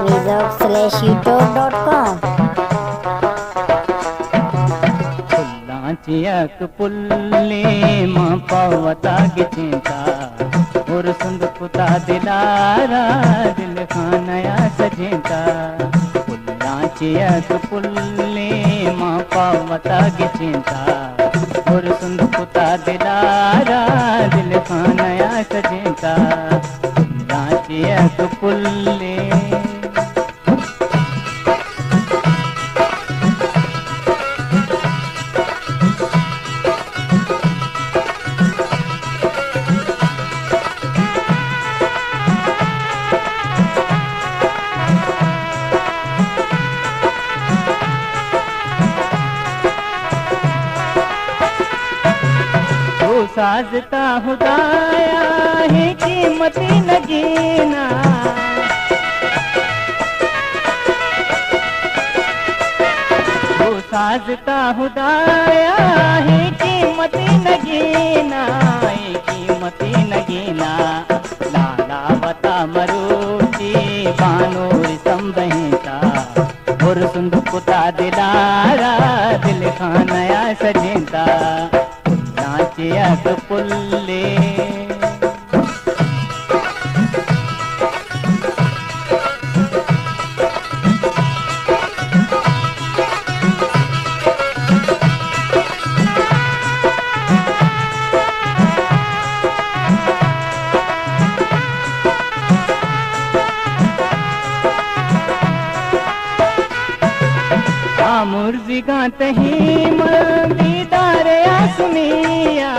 www.youtube.com चियक पुल्ले मां पावता गिचिंता और सुंद पुता दिलारा दिल खानया सजेंता पुल्ला चियक पुल्ले मां पावता गिचिंता और सुंद पुता दिलारा दिल खानया सजेंता पुल्ला चियक पुल्ले साजता खुदाया है कीमती नगीना वो साजता खुदाया है कीमती नगीना लाला बता मरूची बानूर संबहिता और सुंदुकुता दिलारा दिल खानया सजेंता चियक पुल्ले मुर्जी गाते ही दीदार आसमिया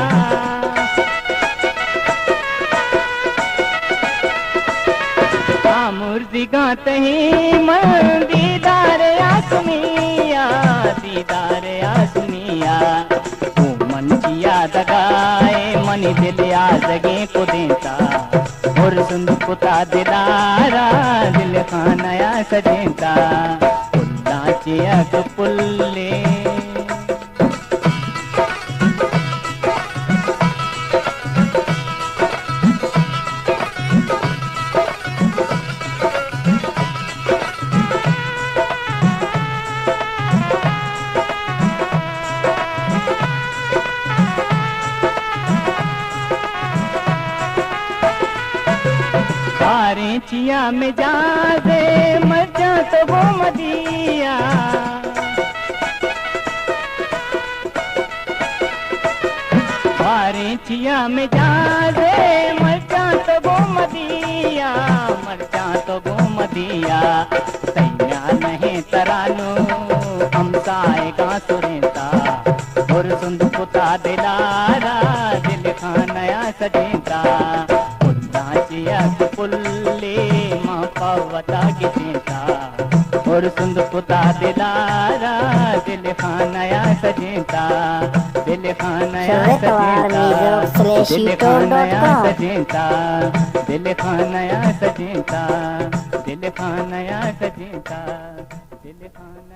मुर्जी गाते ही दीदार आसमिया वो मन किया दगाए मन दिल आ जगे को देता और सुंद पुता दिलारा दिल खानया सजेंता चियक पुल्ले सारे चिया में जा दे मजा तो वो मदिया सारे चिया में जा दे मजा तो वो मदिया तैया नहीं तरानो हम साएगा सुरेता और सुंद पुता दिलारा दिल खानया सजेंता चियक पुल्ले मां पावता गिचिंता और सुंद पुता दिलारा दिल खानया सजेंता दिल खानया सजेंता दिल खानया सजेंता दिल खानया सजेंता दिल खानया सजेंता दिल खानया